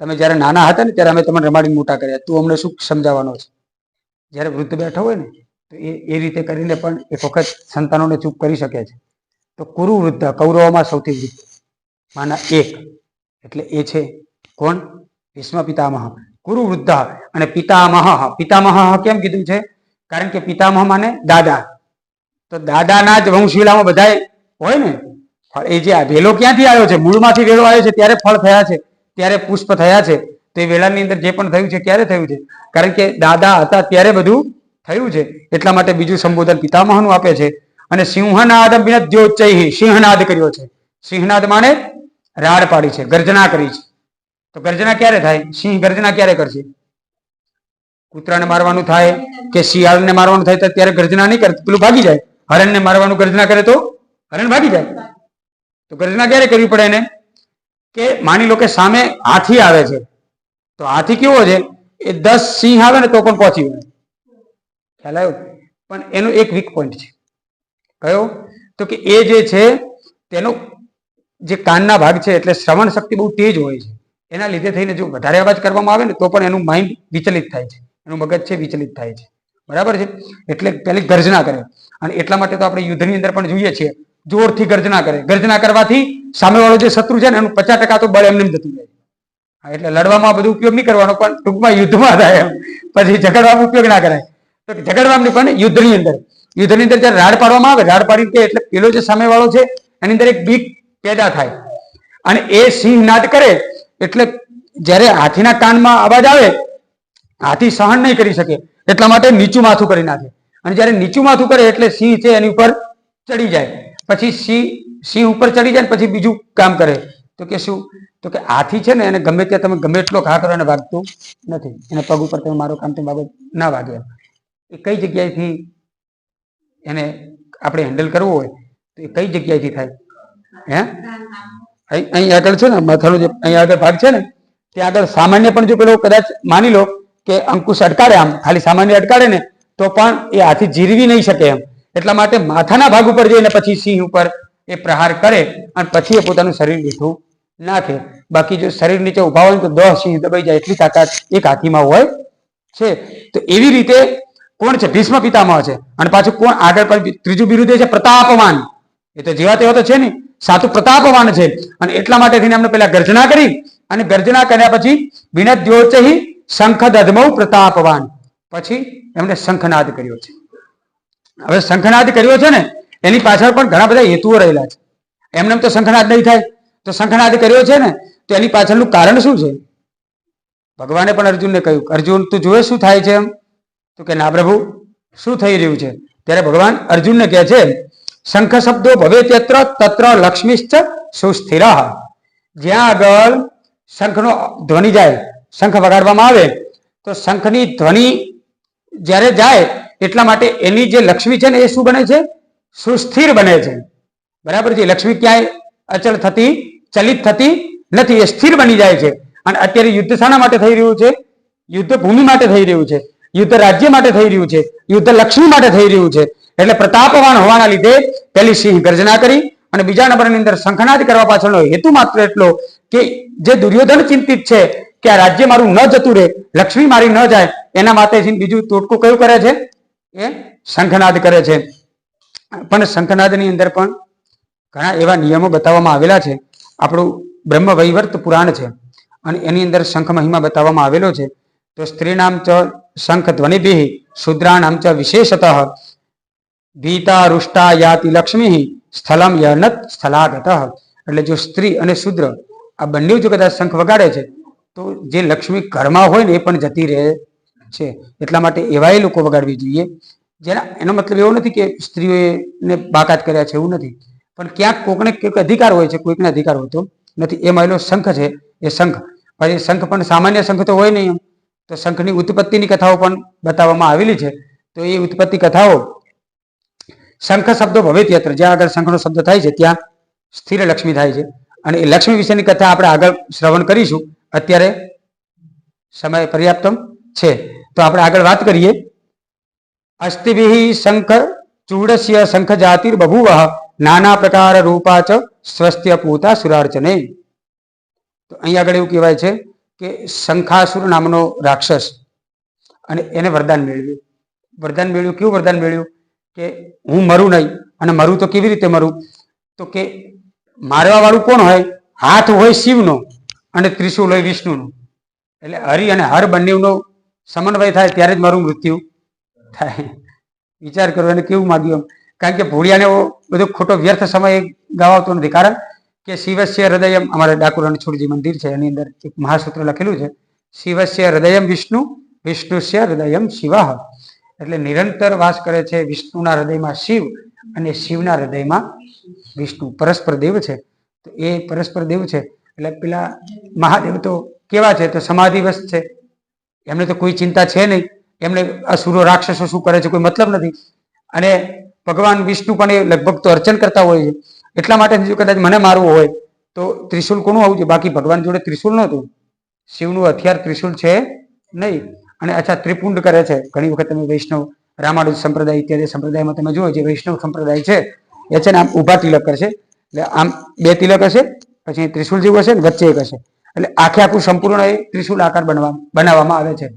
Speaker 1: તમે જ્યારે નાના હતા ને ત્યારે અમે તમને રમાડીને મોટા કર્યા, તું અમને શું સમજાવવાનો છે? જ્યારે વૃદ્ધ બેઠો હોય ને તો એ રીતે કરીને પણ એક વખત સંતાનોને ચૂપ કરી શકે છે. તો કુરુ વૃદ્ધ, કૌરવોમાં સૌથી વૃદ્ધ માના એક, એટલે એ છે કોણ? ભીષ્મ પિતામહ. કુરુ વૃદ્ધ અને પિતામહ. પિતામહ કેમ કીધું છે? કારણ કે પિતામહ માને દાદા. તો દાદાના જ વંશવીલામાં બધા હોય ને, એ જે આ વેલો ક્યાંથી આવ્યો છે? મૂળમાંથી વેલો આવ્યો છે, ત્યારે ફળ થયા છે, ત્યારે પુષ્પ થયા છે. તો એ વેલાની અંદર જે પણ થયું છે ક્યારે થયું છે? કારણ કે દાદા હતા ત્યારે બધું થયું છે. એટલા માટે બીજું સંબોધન પિતામહનું આપે છે. અને સિંહનાદ વિનદ્યોચૈ, સિંહનાદ કર્યો છે. સિંહનાદ માને રાડ પાડી છે, ગર્જના કરી છે. તો ગર્જના ક્યારે થાય? સિંહ ગર્જના ક્યારે કરશે? કૂતરાને મારવાનું થાય કે શિયાળને મારવાનું થાય તો ત્યારે ગર્જના નહીં કરે, પેલું ભાગી જાય. હરણને મારવાનું ગર્જના કરે તો હરણ ભાગી જાય. તો ગર્જના ક્યારે કરવી પડે એને? કે માની લો કે સામે હાથી આવે છે, તો હાથી કેવો છે? એ 10 સિંહ આવે ને તો પણ પહોંચી વળે, ખ્યાલ આવ્યો? પણ એનો એક વીક પોઈન્ટ છે. કયો? તો કે એ જે છે તેનો જે કાનના ભાગ છે એટલે શ્રવણ શક્તિ બહુ તેજ હોય છે, એના લીધે થઈને જો વધારે અવાજ કરવામાં આવે ને તો પણ એનું માઇન્ડ વિચલિત થાય છે, એનું મગજ છે વિચલિત થાય છે, બરાબર છે? એટલે પેલી ગર્જના કરે. અને એટલા માટે તો આપણે યુદ્ધની અંદર પણ જોઈએ છીએ, જોરથી ગર્જના કરે. ગર્જના કરવાથી સામેવાળો જે શત્રુ છે ને એનું 50% તો બળ એમને જતું જાય. એટલે લડવામાં બધું ઉપયોગ નહીં કરવાનો, પણ ટૂંકમાં યુદ્ધમાં થાય એમ, પછી ઝઘડવામાં ઉપયોગ ના કરાય. તો ઝઘડવામાં નહીં, પણ યુદ્ધની અંદર જ્યારે રાડ પાડવામાં આવે, રાડ પાડી કે એટલે પેલો જે સામેવાળો છે એની અંદર એક બીક પેદા થાય અને એ સિંહ નાદ કરે. એટલે જ્યારે હાથીના કાનમાં અવાજ આવે, હાથી સહન નહીં કરી શકે, એટલા માટે નીચું માથું કરી નાખે. અને જ્યારે નીચું માથું કરે એટલે સિંહ છે એની ઉપર ચડી જાય. પછી સિંહ ઉપર ચડી જાય ને પછી બીજું કામ કરે. તો કે શું? તો કે હાથી છે ને એને ગમે ત્યાં તમે ગમે એટલો ઘા કરો એને વાગતું નથી. એને પગ ઉપર તમે મારો કામ તે બાબત ના વાગે. એ કઈ જગ્યાએથી એને આપણે હેન્ડલ કરવું હોય તો એ કઈ જગ્યાએથી થાય? અહીં આગળ છે ને માથાનો જે અહીં આગળ ભાગ છે ને ત્યાં આગળ સામાન્ય પણ જો પેલો કદાચ માની લો કે અંકુશ અટકાડે, આમ ખાલી સામાન્ય અટકાડે ને તો પણ એ હાથી જીરવી નહીં શકે એમ. એટલા માટે માથાના ભાગ ઉપર જઈને પછી સિંહ ઉપર એ પ્રહાર કરે અને પછી એ પોતાનું શરીર મીઠું નાખે. બાકી જો શરીર નીચે ઉભા હોય તો 10 સિંહ દબાઈ જાય એટલી તાકાત એક હાથીમાં હોય છે. તો એવી રીતે કોણ છે? ભીષ્મ પિતામહ છે. અને પાછું કોણ આગળ પર ત્રીજું બિરુદ છે? પ્રતાપવાન. એ તો જેવા તેવા તો છે ને, સાચું પ્રતાપવાન છે. અને એટલા માટે થઈને એમને પેલા ગર્જના કરી અને ગર્જના કર્યા પછી વિનદ્યોચૈ શંખ દધમૌ પ્રતાપવાન. પછી એમણે શંખનાદ કર્યો છે. હવે શંખનાદ કર્યો છે ને એની પાછળ પણ ઘણા બધા હેતુઓ રહેલા છે. એમને તો શંખનાદ નહીં થાય. તો શંખનાદ કર્યો છે ને તો એની પાછળનું કારણ શું છે? ભગવાને પણ અર્જુનને કહ્યું, અર્જુન તું જોવે શું થાય છે? એમ તો કે ના પ્રભુ, શું થઈ રહ્યું છે? ત્યારે ભગવાન અર્જુનને કહે છે, શંખ શબ્દો ભવે તત્ર તત્ર લક્ષ્મીશ્ચ સુસ્થિર. જ્યાં આગળ શંખનો ધ્વનિ જાય, શંખ વગાડવામાં આવે તો શંખની ધ્વનિ જ્યારે જાય એટલા માટે એની જે લક્ષ્મી છે ને એ શું બને છે? સુસ્થિર બને છે. બરાબર છે. લક્ષ્મી ક્યાંય અચળ થતી, ચલિત થતી નથી, એ સ્થિર બની જાય છે. અને અત્યારે યુદ્ધ શાના માટે થઈ રહ્યું છે? યુદ્ધ ભૂમિ માટે થઈ રહ્યું છે, યુદ્ધ રાજ્ય માટે થઈ રહ્યું છે, યુદ્ધ લક્ષ્મી માટે થઈ રહ્યું છે. એટલે પ્રતાપવાન હોવાના લીધે પહેલી સિંહ ગર્જના કરી અને બીજા નંબરની અંદર શંખનાદ કરવા પાછળનો હેતુ માત્ર એટલો કે જે દુર્યોધન ચિંતિત છે કે આ રાજ્ય મારું ન જતું રહે, લક્ષ્મી મારી ન જાય, એના માટે બીજું ટોટકું કયું કરે છે? એ શંખનાદ કરે છે. પણ શંખનાદની અંદર પણ ઘણા એવા નિયમો બતાવવામાં આવેલા છે. આપણું બ્રહ્મ વૈવર્ત પુરાણ છે અને એની અંદર શંખ મહિમા બતાવવામાં આવેલો છે. તો સ્ત્રીનામ ચ શંખ ધ્વનિભિ શૂદ્રાણામ ચ વિશેષતઃ ભીતા રૂષ્ટા યાતિ લક્ષ્મી સ્થલમ યનત સ્થલાગત. એટલે જો સ્ત્રી અને શૂદ્ર આ બંને જો કદાચ શંખ વગાડે છે તો જે લક્ષ્મી ઘરમાં હોય ને એ પણ જતી રહે છે. એટલા માટે એવા લોકો વગાડવી જોઈએ. જેના એનો મતલબ એવો નથી કે સ્ત્રીઓને બાકાત કર્યા છે, એવું નથી. પણ ક્યાંક કોઈકને કોઈક અધિકાર હોય છે, કોઈકને અધિકાર હોતો નથી. એ મહિલો શંખ છે, એ શંખ. પછી શંખ પણ સામાન્ય શંખ તો હોય નહીં. તો શંખની ઉત્પત્તિની કથાઓ પણ બતાવવામાં આવેલી છે. તો એ ઉત્પત્તિ કથાઓ શંખ શબ્દો ભવે યત્ર, જ્યાં આગળ શંખનો શબ્દ થાય છે ત્યાં સ્થિર લક્ષ્મી થાય છે. અને એ લક્ષ્મી વિશેની કથા આપણે આગળ શ્રવણ કરીશું. અત્યારે સમય પર્યાપ્તમ છે તો આપણે આગળ વાત કરીએ. અસ્તિભિ શંખ ચૂડસ્ય શંખ જાતિર બભુવ નાના પ્રકાર રૂપા ચ સ્વસ્ત્ય પૂતા સુરાર્ચને. તો અહીં આગળ એવું કહેવાય છે કે શંખાસુર નામનો રાક્ષસ અને એને વરદાન મેળવ્યું. વરદાન મેળવ્યું, કેવું વરદાન મેળવ્યું? કે હું મરું નહીં. અને મરું તો કેવી રીતે મરું? તો કે મારવા વાળું કોણ હોય? હાથ હોય શિવનો અને ત્રિશુલ હોય વિષ્ણુનો. એટલે હરિ અને હર બંનેનો સમન્વય થાય ત્યારે જ મારું મૃત્યુ થાય. વિચાર કરો એને કેવું માગ્યું. કારણ કે ભોળિયાને બધો ખોટો વ્યર્થ સમય ગાવાતો નથી. કારણ કે શિવસ્ય હૃદયમ, અમારે ડાકોર રણછોડજી મંદિર છે એની અંદર એક મહાસૂત્ર લખેલું છે, શિવસ્ય હૃદયમ વિષ્ણુ વિષ્ણુસ્ય હૃદયમ શિવ. એટલે નિરંતર વાસ કરે છે વિષ્ણુના હૃદયમાં શિવ અને શિવના હૃદયમાં વિષ્ણુ. પરસ્પર દેવ છે. તો એ પરસ્પર દેવ છે. એટલે પેલા મહાદેવ તો કેવા છે? તો સમાધિવશ છે. એમને તો કોઈ ચિંતા છે નહીં. એમને અસુરો રાક્ષસો શું કરે છે કોઈ મતલબ નથી. અને ભગવાન વિષ્ણુ પણ એ લગભગ તો અર્ચન કરતા હોય છે. એટલા માટે જો કદાચ મને મારવું હોય તો ત્રિશુલ કોનું આવું છે? બાકી ભગવાન જોડે ત્રિશુલ નહોતું. શિવનું હથિયાર ત્રિશુલ છે નહીં. અને અચ્છા ત્રિપુંડ કરે છે. ઘણી વખત તમે વૈષ્ણવ રામાનુજ સંપ્રદાય ઇત્યાદિ સંપ્રદાયમાં તમે જુઓ, જે વૈષ્ણવ સંપ્રદાય છે એ છે ને આમ ઊભા તિલક કરશે. એટલે આમ બે તિલક હશે, પછી ત્રિશુલ જેવું હશે ને વચ્ચે એક હશે. એટલે આખે આખું સંપૂર્ણ એ ત્રિશુલ આકાર બનાવવામાં આવે છે.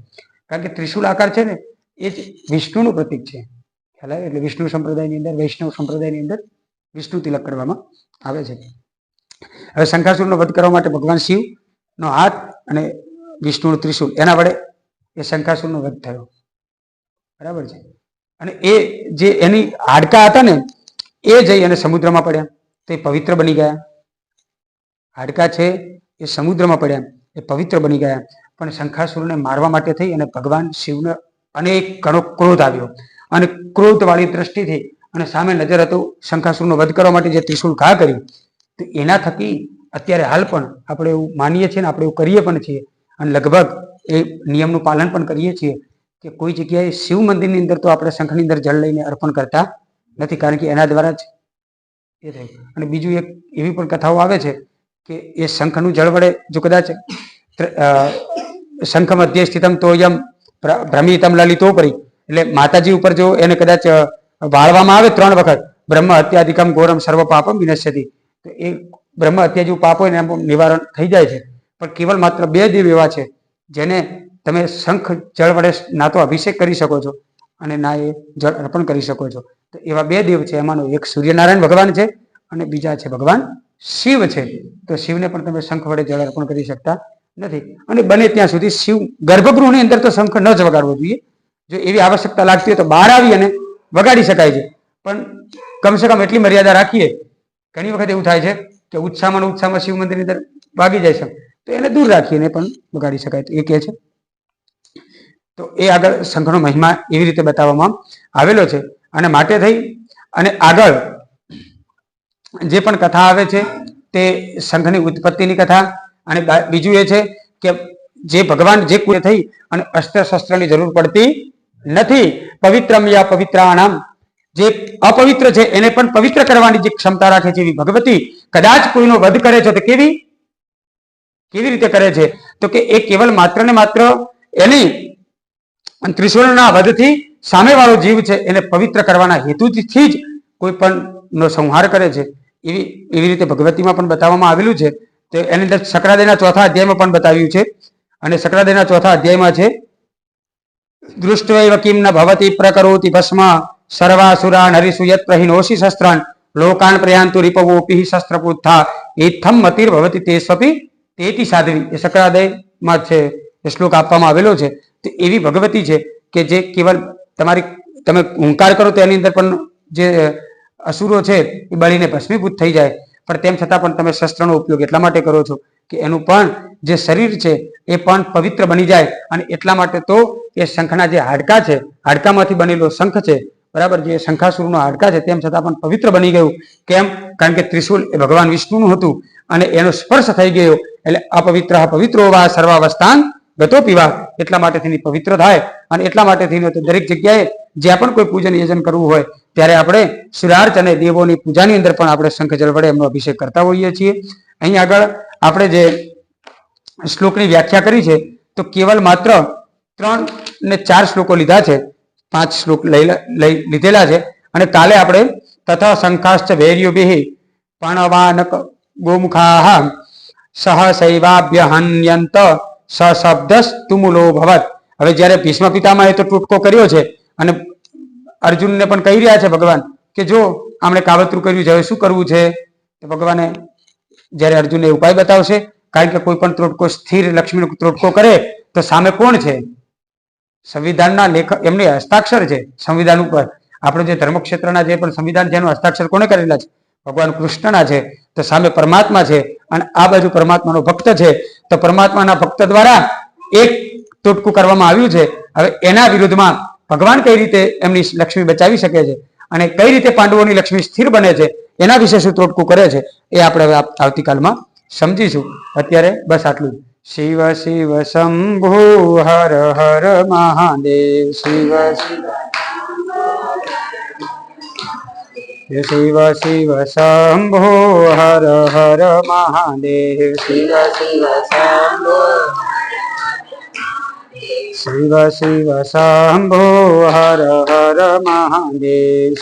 Speaker 1: કારણ કે ત્રિશુલ આકાર છે ને એ જ વિષ્ણુનું પ્રતીક છે. ખ્યાલ આવે? એટલે વિષ્ણુ સંપ્રદાયની અંદર, વૈષ્ણવ સંપ્રદાયની અંદર વિષ્ણુ તિલક કરવામાં આવે છે. હવે શંખાસુરનો વધ કરવા માટે ભગવાન શિવનો હાથ અને વિષ્ણુનું ત્રિશુલ, એના વડે એ શંખાસુરનો વધ થયો. બરાબર છે. અને એ જે એની હાડકા હતા ને એ જઈ અને સમુદ્રમાં પડ્યા તો એ પવિત્ર બની ગયા. હાડકા છે એ સમુદ્રમાં પડ્યા, એ પવિત્ર બની ગયા. પણ શંખાસુરને મારવા માટે થઈ અને ભગવાન શિવને અનેક ઘણો ક્રોધ આવ્યો. અને ક્રોધવાળી દ્રષ્ટિથી અને સામે નજર હતો શંખાસુરનો વધ કરવા માટે જે ત્રિશુલ ઘા કર્યું, તો એના થકી અત્યારે હાલ પણ આપણે એવું માનીએ છીએ ને આપણે એવું કરીએ પણ છીએ. અને લગભગ એ નિયમનું પાલન પણ કરીએ છીએ કે કોઈ જગ્યાએ શિવ મંદિરની અંદર તો આપણે શંખની અંદર જળ લઈને અર્પણ કરતા નથી. કારણ કે એના દ્વારા જ એ થયું. અને બીજું એક એવી પણ કથાઓ આવે છે કે એ શંખનું જળ વડે જો કદાચ શંખ મધ્ય સ્થિતમ તોયમ ભ્રમિતમ લલિતોપરી, એટલે માતાજી ઉપર જો એને કદાચ વાળવામાં આવે 3 વખત, બ્રહ્મ હત્યાધિકમ ઘોરમ સર્વ પાપમ વિનશ્યતિ, તો એ બ્રહ્મ હત્યા જેવું પાપ હોય ને એનું નિવારણ થઈ જાય છે. પણ કેવલ માત્ર 2 દેવ એવા છે જેને તમે શંખ જળ વડે ના તો અભિષેક કરી શકો છો અને ના એ જળ અર્પણ કરી શકો છો. તો એવા 2 દેવ છે. એમાંનો એક સૂર્યનારાયણ ભગવાન છે અને બીજા છે ભગવાન શિવ છે. તો શિવને પણ તમે શંખ વડે જળ અર્પણ કરી શકતા નથી. અને બને ત્યાં સુધી શિવ ગર્ભગૃહની અંદર તો શંખ ન જ વગાડવો જોઈએ. જો એવી આવશ્યકતા લાગતી હોય તો બહાર આવી અને વગાડી શકાય છે, પણ કમસે કમ એટલી મર્યાદા રાખીએ. ઘણી વખત એવું થાય છે કે ઉત્સાહમાં શિવ મંદિરની અંદર વાગી જાય છે, તો એને દૂર રાખીને પણ વગાડી શકાય, તો એ કહે છે. તો એ આગળ શંખનો મહિમા એવી રીતે બતાવવામાં આવેલો છે. અને માટે થઈ અને આગળ જે પણ કથા આવે છે તે શંખની ઉત્પત્તિની કથા. અને બીજું એ છે કે જે ભગવાન જે કોઈ થઈ અને અસ્ત્ર શસ્ત્રની જરૂર પડતી નથી. પવિત્રમ યા પવિત્રાણામ, જે અપવિત્ર છે એને પણ પવિત્ર કરવાની જે ક્ષમતા રાખે છે એવી ભગવતી કદાચ કોઈનો વધ કરે છે તો કેવી રીતે કરે છે? તો કે એ કેવલ માત્ર ને માત્ર એની ત્રિશુળના વધથી સામેવાળો જીવ છે એને પવિત્ર કરવાના હેતુથી જ કોઈ પણ નો સંહાર કરે છે. એવી રીતે ભગવતીમાં પણ બતાવવામાં આવેલું છે. તો એની અંદર શકરાદેના ચોથા અધ્યાયમાં પણ બતાવ્યું છે. અને શકરાદેના ચોથા અધ્યાયમાં છે દૃષ્ટવૈવ કિમ ન ભવતી પ્રકરોતિ ભસ્મ સર્વાસુરા નરિસુયત પ્રહિનોષિ શસ્ત્રાન લોકાન પ્રયાંતુ રિપવોપિ શસ્ત્રપુત્થા એથમ મતિર ભવતી તેસ્વપી તેતિ સાધવી. એ શકરાદયમાં છે એ શ્લોક આપવામાં આવેલો છે. તો એવી ભગવતી છે કે જે કેવલ તમે હુંકાર કરો તો એની અંદર પણ જે અસુરો છે એ બળીને ભસ્મીભૂત થઈ જાય, પણ તેમ છતાં પણ તમે શસ્ત્રનો ઉપયોગ એટલા માટે કરો છો કે એનું પણ જે શરીર છે એ પણ પવિત્ર બની જાય. અને એટલા માટે તો એ શંખના જે હાડકા છે, હાડકામાંથી બનેલો શંખ છે, બરાબર, જે શંખાસુરનો હાડકા છે, તેમ છતાં પણ પવિત્ર બની ગયું. કેમ? કારણ કે ત્રિશુલ એ ભગવાન વિષ્ણુનું હતું અને એનો સ્પર્શ થઈ ગયો એટલે અપવિત્ર પવિત્રો વા સર્વાવસ્થાન ગતો પીવા, એટલા માટે થઈને પવિત્ર થાય. અને એટલા માટે થઈને દરેક જગ્યાએ જ્યાં પણ કોઈ પૂજન યજન કરવું હોય ત્યારે આપણે સૂર્યાર્ચ અને દેવોની પૂજાની અંદર પણ આપણે શંખ જળ વડે એમનો અભિષેક કરતા હોઈએ છીએ. અહીં આગળ આપણે જે શ્લોકની વ્યાખ્યા કરી છે તો કેવલ માત્ર 3 ને 4 શ્લોકો લીધા છે, 5 શ્લોક લીધેલા છે. અને કાલે આપણે તથા શંખાશ્ચ ભૈર્યુભિઃ પણવાનક ગોમુખાઃ સહસૈવાભ્યહન્યંત સશબ્દસ્તુમૂલો ભવત. હવે જ્યારે ભીષ્મ પિતામહે તો ટૂટકો કર્યો છે અને અર્જુનને પણ કહી રહ્યા છે ભગવાન કે જો આમણે કાવતરું કર્યું છે, હવે શું કરવું છે? તો ભગવાને જ્યારે અર્જુનને ઉપાય બતાવશે, કારણ કે કોઈ પણ ત્રોટકો સ્થિર લક્ષ્મીનો ત્રોટકો કરે તો સામે કોણ છે? સંવિધાનના લેખક, એમને હસ્તાક્ષર છે સંવિધાન ઉપર. આપણે જે ધર્મક્ષેત્રના જે પણ સંવિધાન છે એનું હસ્તાક્ષર કોને કરેલા છે? ભગવાન કૃષ્ણના છે. તો સામે પરમાત્મા છે અને આ બાજુ પરમાત્માનો ભક્ત છે. તો પરમાત્માના ભક્ત દ્વારા એક ટોટકું કરવામાં આવ્યું છે. હવે એના વિરુદ્ધમાં ભગવાન કઈ રીતે એમની લક્ષ્મી બચાવી શકે છે અને કઈ રીતે પાંડવોની લક્ષ્મી સ્થિર બને છે એના વિશે શું ટોટકું કરે છે એ આપણે હવે આવતીકાલમાં સમજીશું. અત્યારે બસ આટલું જ. શિવ શિવ શંભુ હર હર મહાદેવ. શિવ શિવ શિવ શંભો હર હર મહાદેવ. શિવ શિવ શંભો શિવ શિવ શંભો હર હર મહાદેવ.